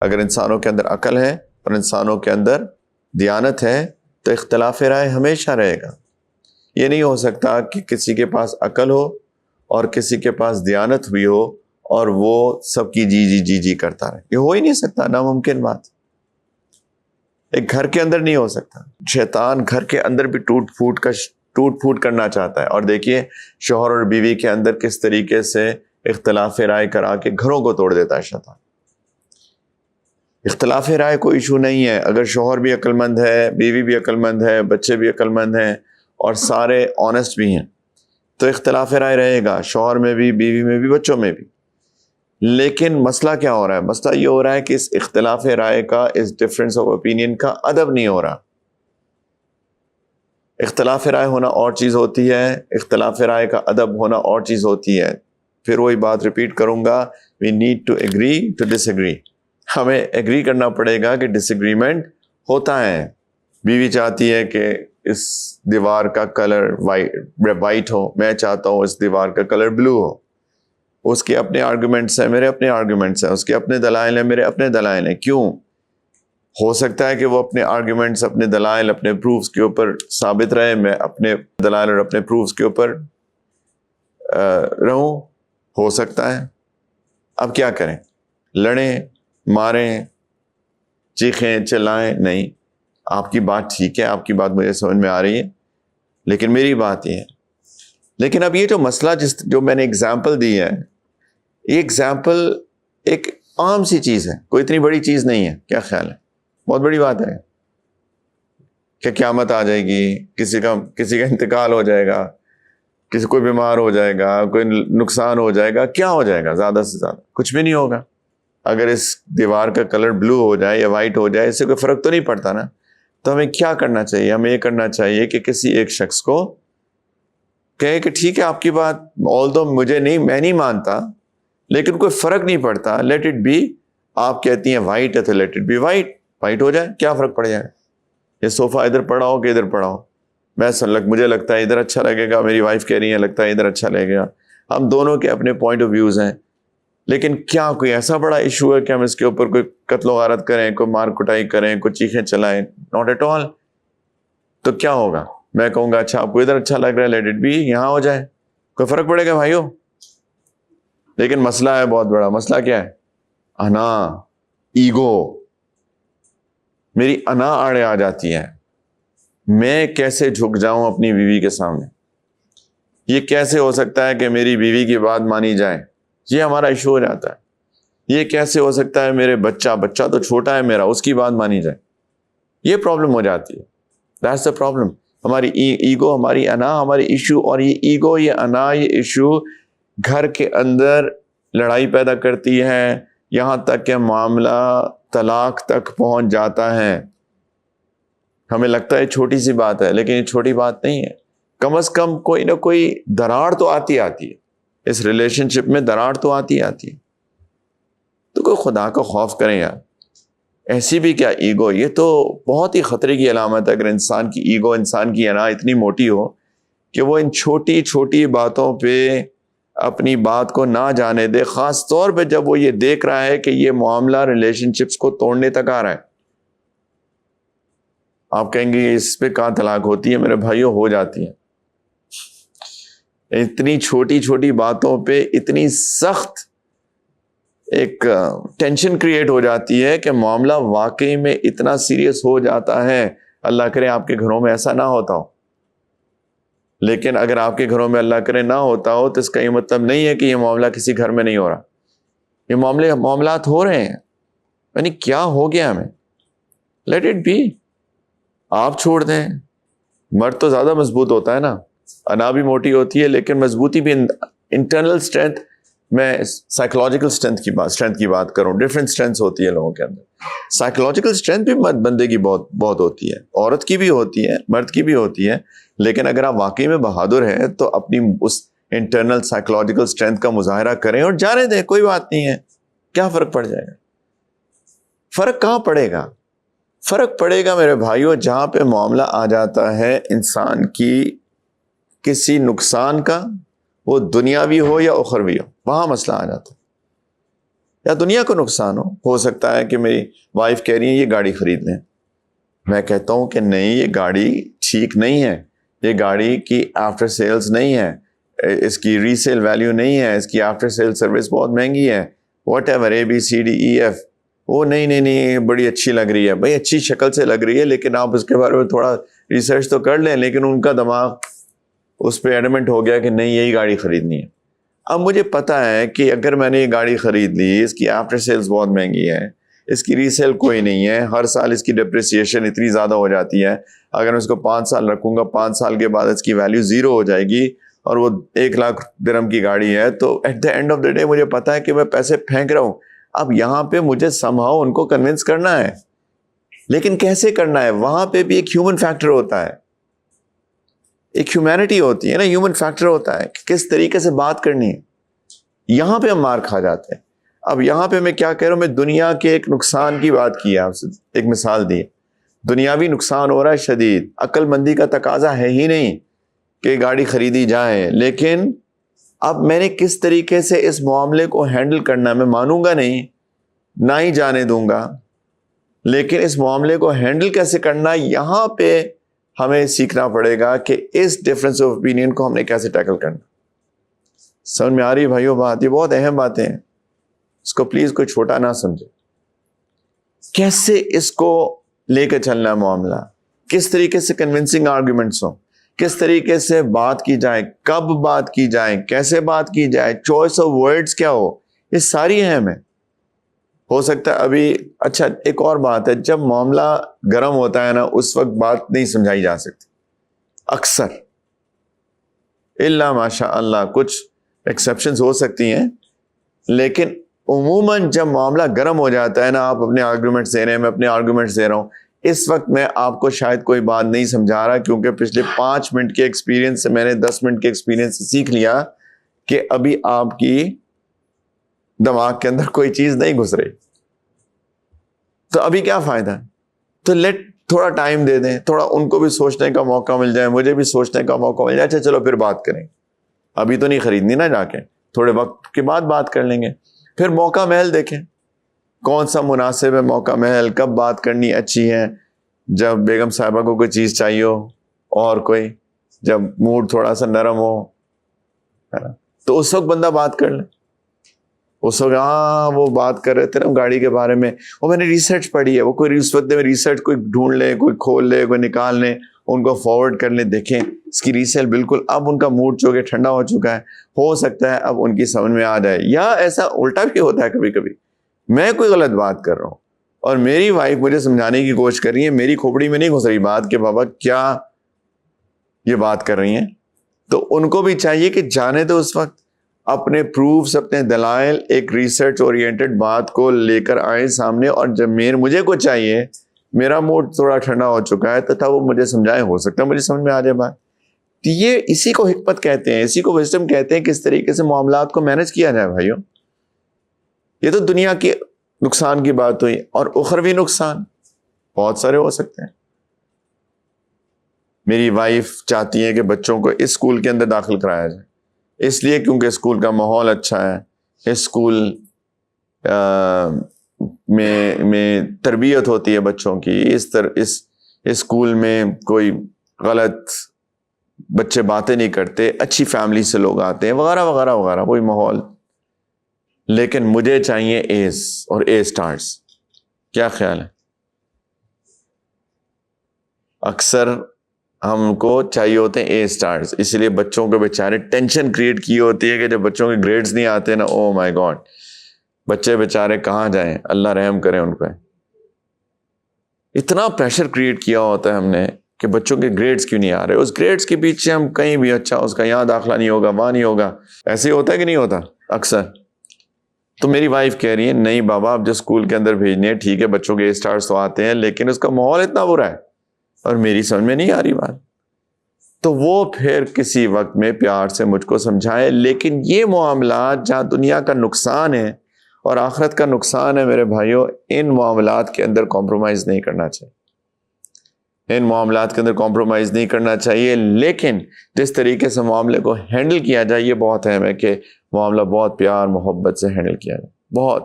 اگر انسانوں کے اندر عقل ہے اور انسانوں کے اندر دیانت ہے تو اختلاف رائے ہمیشہ رہے گا. یہ نہیں ہو سکتا کہ کسی کے پاس عقل ہو اور کسی کے پاس دیانت بھی ہو اور وہ سب کی جی جی جی جی کرتا رہے. یہ ہو ہی نہیں سکتا، ناممکن بات. ایک گھر کے اندر نہیں ہو سکتا. شیطان گھر کے اندر بھی ٹوٹ پھوٹ کرنا چاہتا ہے. اور دیکھیے شوہر اور بیوی کے اندر کس طریقے سے اختلاف رائے کرا کے گھروں کو توڑ دیتا ہے شیطان. اختلاف رائے کوئی ایشو نہیں ہے. اگر شوہر بھی عقل مند ہے، بیوی بھی عقل مند ہے، بچے بھی عقل مند ہیں اور سارے آنیسٹ بھی ہیں تو اختلاف رائے رہے گا، شوہر میں بھی، بیوی میں بھی، بچوں میں بھی. لیکن مسئلہ کیا ہو رہا ہے؟ مسئلہ یہ ہو رہا ہے کہ اس اختلاف رائے کا، اس ڈفرینس آف اوپینین کا ادب نہیں ہو رہا. اختلاف رائے ہونا اور چیز ہوتی ہے، اختلاف رائے کا ادب ہونا اور چیز ہوتی ہے. پھر وہی بات ریپیٹ کروں گا، we need to agree to disagree. ہمیں ایگری کرنا پڑے گا کہ ڈس ایگریمنٹ ہوتا ہے. بیوی چاہتی ہے کہ اس دیوار کا کلر وائٹ ہو، میں چاہتا ہوں اس دیوار کا کلر بلو ہو. اس کے اپنے آرگومنٹس ہیں، میرے اپنے آرگومنٹس ہیں. اس کے اپنے دلائل ہیں، میرے اپنے دلائل ہیں. کیوں؟ ہو سکتا ہے کہ وہ اپنے آرگومنٹس، اپنے دلائل، اپنے پروفز کے اوپر ثابت رہے، میں اپنے دلائل اور اپنے پروفز کے اوپر رہوں. ہو سکتا ہے. اب کیا کریں؟ لڑیں، ماریں، چیخیں، چلائیں؟ نہیں. آپ کی بات ٹھیک ہے، آپ کی بات مجھے سمجھ میں آ رہی ہے، لیکن میری بات یہ ہے. لیکن اب یہ جو مسئلہ جو میں نے اگزامپل دی ہے، یہ اگزامپل ایک عام سی چیز ہے، کوئی اتنی بڑی چیز نہیں ہے. کیا خیال ہے؟ بہت بڑی بات ہے کہ قیامت آ جائے گی، کسی کا انتقال ہو جائے گا، کوئی بیمار ہو جائے گا، کوئی نقصان ہو جائے گا. کیا ہو جائے گا؟ زیادہ سے زیادہ کچھ بھی نہیں ہوگا. اگر اس دیوار کا کلر بلو ہو جائے یا وائٹ ہو جائے، اس سے کوئی فرق تو نہیں پڑتا نا. تو ہمیں کیا کرنا چاہیے؟ ہمیں یہ کرنا چاہیے کہ کسی ایک شخص کو کہے کہ ٹھیک ہے آپ کی بات، although میں نہیں مانتا، لیکن کوئی فرق نہیں پڑتا، لیٹ اٹ بی. آپ کہتی ہیں وائٹ ہے تو لیٹ اٹ بی وائٹ ہو جائے. کیا فرق پڑ جائے؟ یہ صوفہ ادھر پڑا ہو کہ ادھر پڑا ہو، مجھے لگتا ہے ادھر اچھا لگے گا، میری وائف کہہ رہی ہے لگتا ہے ادھر اچھا لگے گا. ہم دونوں کے اپنے پوائنٹ آف ویوز ہیں. لیکن کیا کوئی ایسا بڑا ایشو ہے کہ ہم اس کے اوپر کوئی قتل و غارت کریں، کوئی مار کٹائی کریں، کوئی چیخیں چلائیں؟ Not at all. تو کیا ہوگا؟ میں کہوں گا اچھا آپ کو ادھر اچھا لگ رہا ہے، لیٹ اٹ بی، یہاں ہو جائے. کوئی فرق پڑے گا بھائیو؟ لیکن مسئلہ ہے بہت بڑا. مسئلہ کیا ہے؟ انا، ایگو. میری انا آڑے آ جاتی ہے. میں کیسے جھک جاؤں اپنی بیوی کے سامنے؟ یہ کیسے ہو سکتا ہے کہ میری بیوی کی بات مانی جائے؟ یہ ہمارا ایشو ہو جاتا ہے. یہ کیسے ہو سکتا ہے میرے بچہ تو چھوٹا ہے میرا، اس کی بات مانی جائے؟ یہ پرابلم ہو جاتی ہے. That's the problem. ہماری ایگو، ہماری انا، ہماری ایشو. اور یہ ایگو، یہ انا، یہ ایشو گھر کے اندر لڑائی پیدا کرتی ہے، یہاں تک کہ معاملہ طلاق تک پہنچ جاتا ہے. ہمیں لگتا ہے چھوٹی سی بات ہے، لیکن یہ چھوٹی بات نہیں ہے. کم از کم کوئی نہ کوئی دراڑ تو آتی ہے. اس ریلیشن شپ میں دراڑ تو آتی ہے. تو کوئی خدا کا خوف کریں یار. ایسی بھی کیا ایگو؟ یہ تو بہت ہی خطرے کی علامت ہے اگر انسان کی ایگو، انسان کی انا اتنی موٹی ہو کہ وہ ان چھوٹی چھوٹی باتوں پہ اپنی بات کو نہ جانے دے، خاص طور پہ جب وہ یہ دیکھ رہا ہے کہ یہ معاملہ ریلیشن شپس کو توڑنے تک آ رہا ہے. آپ کہیں گے اس پہ کہاں طلاق ہوتی ہے؟ میرے بھائیوں، ہو جاتی ہے. اتنی چھوٹی چھوٹی باتوں پہ اتنی سخت ایک ٹینشن کریٹ ہو جاتی ہے کہ معاملہ واقعی میں اتنا سیریس ہو جاتا ہے. اللہ کرے آپ کے گھروں میں ایسا نہ ہوتا ہو، لیکن اگر آپ کے گھروں میں اللہ کرے نہ ہوتا ہو تو اس کا یہ مطلب نہیں ہے کہ یہ معاملہ کسی گھر میں نہیں ہو رہا. یہ معاملات ہو رہے ہیں. یعنی کیا ہو گیا ہمیں؟ Let it be. آپ چھوڑ دیں. مرد تو زیادہ مضبوط ہوتا ہے نا، انا بھی موٹی ہوتی ہے لیکن مضبوطی بھی. انٹرنل اسٹرینتھ، میں سائیکولوجیکل اسٹرینتھ کی بات کروں. ڈفرینٹ اسٹرینتھس ہوتی ہے لوگوں کے اندر. سائیکولوجیکل اسٹرینتھ بھی بندے کی بہت ہوتی ہے، عورت کی بھی ہوتی ہے، مرد کی بھی ہوتی ہے. لیکن اگر آپ واقعی میں بہادر ہیں تو اپنی اس انٹرنل سائیکولوجیکل اسٹرینتھ کا مظاہرہ کریں اور جانے دیں. کوئی بات نہیں ہے. کیا فرق پڑ جائے گا؟ فرق کہاں پڑے گا؟ فرق پڑے گا میرے بھائیوں جہاں پہ معاملہ آ جاتا ہے انسان کی کسی نقصان کا، وہ دنیاوی ہو یا اخروی ہو، وہاں مسئلہ آ جاتا ہے. یا دنیا کو نقصان ہو سکتا ہے کہ میری وائف کہہ رہی ہے یہ گاڑی خرید لیں، میں کہتا ہوں کہ نہیں، یہ گاڑی ٹھیک نہیں ہے، یہ گاڑی کی آفٹر سیلز نہیں ہے، اس کی ری سیل ویلیو نہیں ہے، اس کی آفٹر سیل سروس بہت مہنگی ہے، واٹ ایور ABCDEF، وہ نہیں بڑی اچھی لگ رہی ہے. بھائی اچھی شکل سے لگ رہی ہے لیکن آپ اس کے بارے میں تھوڑا ریسرچ تو کر لیں. لیکن ان کا دماغ اس پہ ایڈمنٹ ہو گیا کہ نہیں یہی گاڑی خریدنی ہے. اب مجھے پتا ہے کہ اگر میں نے یہ گاڑی خرید لی، اس کی آفٹر سیلز بہت مہنگی ہے، اس کی ریسیل کوئی نہیں ہے، ہر سال اس کی ڈپریسیشن اتنی زیادہ ہو جاتی ہے، اگر میں اس کو 5 سال رکھوں گا 5 سال کے بعد اس کی ویلیو 0 ہو جائے گی اور وہ 1 لاکھ درہم کی گاڑی ہے، تو at the end of the day مجھے پتا ہے کہ میں پیسے پھینک رہا ہوں. اب یہاں پہ مجھے سمہاؤ ان کو کنونس کرنا ہے، لیکن کیسے کرنا ہے؟ وہاں پہ بھی ایک ہیومن فیکٹر ہوتا ہے، ایک ہیومینٹی ہوتی ہے نا، ہیومن فیکٹر ہوتا ہے کہ کس طریقے سے بات کرنی ہے. یہاں پہ ہم مار کھا جاتے ہیں. اب یہاں پہ میں کیا کہہ رہا ہوں، میں دنیا کے ایک نقصان کی بات کی ہے، آپ سے ایک مثال دی. دنیاوی نقصان ہو رہا ہے شدید، عقل مندی کا تقاضا ہے ہی نہیں کہ گاڑی خریدی جائے. لیکن اب میں نے کس طریقے سے اس معاملے کو ہینڈل کرنا ہے، میں مانوں گا نہیں، نہ ہی جانے دوں گا، لیکن اس معاملے کو ہینڈل کیسے کرنا، یہاں پہ ہمیں سیکھنا پڑے گا کہ اس ڈفرینس آف اوپینین کو ہم نے کیسے ٹیکل کرنا. سمجھ میں آ رہی ہے بھائیو بات؟ یہ بہت اہم باتیں ہیں، اس کو پلیز کوئی چھوٹا نہ سمجھے. کیسے اس کو لے کے چلنا ہے معاملہ، کس طریقے سے کنونسنگ آرگومنٹس ہوں، کس طریقے سے بات کی جائے، کب بات کی جائے، کیسے بات کی جائے، چوائس آف ورڈز کیا ہو، یہ ساری اہم ہے. ہو سکتا ہے ابھی اچھا ایک اور بات ہے، جب معاملہ گرم ہوتا ہے نا اس وقت بات نہیں سمجھائی جا سکتی اکثر، الا ماشاء اللہ کچھ ایکسیپشنز ہو سکتی ہیں، لیکن عموماً جب معاملہ گرم ہو جاتا ہے نا، آپ اپنے آرگومنٹس دے رہے ہیں، میں اپنے آرگومنٹس دے رہا ہوں، اس وقت میں آپ کو شاید کوئی بات نہیں سمجھا رہا، کیونکہ پچھلے 5 منٹ کے ایکسپیرینس سے میں نے 10 منٹ کے ایکسپیرینس سے سیکھ لیا کہ ابھی آپ کی دماغ کے اندر کوئی چیز نہیں گھس رہی، تو ابھی کیا فائدہ. تو تھوڑا ٹائم دے دیں، تھوڑا ان کو بھی سوچنے کا موقع مل جائے، مجھے بھی سوچنے کا موقع مل جائے. اچھا چلو پھر بات کریں، ابھی تو نہیں خریدنی نا، جا کے تھوڑے وقت کے بعد بات کر لیں گے. پھر موقع محل دیکھیں کون سا مناسب ہے، موقع محل کب بات کرنی اچھی ہے، جب بیگم صاحبہ کو کوئی چیز چاہیے ہو، اور کوئی جب موڈ تھوڑا سا نرم ہو، تو اس وقت بندہ بات کر لے. اس وقت وہ بات کر رہے تھے نا گاڑی کے بارے میں، وہ میں نے ریسرچ پڑھی ہے، وہ کوئی اس وقت میں ریسرچ کوئی ڈھونڈ لے، کوئی کھول لے، کوئی نکال لے، ان کو فارورڈ کر لیں، دیکھیں اس کی ریسیل بالکل اب ان کا موڈ جو کہ ٹھنڈا ہو چکا ہے، ہو سکتا ہے اب ان کی سمجھ میں آ جائے. یا ایسا الٹا بھی ہوتا ہے کبھی کبھی، میں کوئی غلط بات کر رہا ہوں اور میری وائف مجھے سمجھانے کی کوشش کر رہی ہے، میری کھوپڑی میں نہیں گھس رہی بات کہ بابا کیا یہ بات کر رہی ہیں، تو ان کو بھی چاہیے کہ جانے دو اس وقت، اپنے پروفز، اپنے دلائل، ایک ریسرچ اورینٹڈ بات کو لے کر آئے سامنے، اور جب مجھے کو چاہیے، میرا موڈ تھوڑا ٹھنڈا ہو چکا ہے تو وہ مجھے سمجھائے، ہو سکتا ہے مجھے سمجھ میں آ جائے بات. یہ اسی کو حکمت کہتے ہیں، اسی کو وزڈم کہتے ہیں، کس طریقے سے معاملات کو مینج کیا جائے بھائیوں. یہ تو دنیا کے نقصان کی بات ہوئی، اور اخروی نقصان بہت سارے ہو سکتے ہیں. میری وائف چاہتی ہے کہ بچوں کو اس اسکول کے اندر داخل کرایا جائے، اس لیے کیونکہ اسکول کا ماحول اچھا ہے، اسکول میں تربیت ہوتی ہے بچوں کی، اس اسکول میں کوئی غلط بچے باتیں نہیں کرتے، اچھی فیملی سے لوگ آتے ہیں، وغیرہ وغیرہ وغیرہ، کوئی ماحول. لیکن مجھے چاہیے ایز اور اے اسٹارز. کیا خیال ہے؟ اکثر ہم کو چاہیے ہوتے ہیں اے اسٹارز، اس لیے بچوں کے بیچارے ٹینشن کریٹ کی ہوتی ہے کہ جب بچوں کے گریڈز نہیں آتے نا، او مائی گاڈ، بچے بیچارے کہاں جائیں، اللہ رحم کرے ان پہ. اتنا پریشر کریٹ کیا ہوتا ہے ہم نے کہ بچوں کے گریڈز کیوں نہیں آ رہے، اس گریڈز کے پیچھے ہم کہیں بھی، اچھا اس کا یہاں داخلہ نہیں ہوگا، وہاں نہیں ہوگا، ایسے ہی ہوتا ہے کہ نہیں ہوتا اکثر. تو میری وائف کہہ رہی ہے نہیں بابا، اب جو اسکول کے اندر بھیجنے ہیں ٹھیک ہے، بچوں کے اے اسٹارز تو آتے ہیں، لیکن اس کا ماحول اتنا برا ہے اور میری سمجھ میں نہیں آ رہی بات. تو وہ پھر کسی وقت میں پیار سے مجھ کو سمجھائے. لیکن یہ معاملات جہاں دنیا کا نقصان ہے اور آخرت کا نقصان ہے میرے بھائیوں، ان معاملات کے اندر کمپرومائز نہیں کرنا چاہیے، ان معاملات کے اندر کمپرومائز نہیں کرنا چاہیے. لیکن جس طریقے سے معاملے کو ہینڈل کیا جائے، یہ بہت اہم ہے کہ معاملہ بہت پیار محبت سے ہینڈل کیا جائے. بہت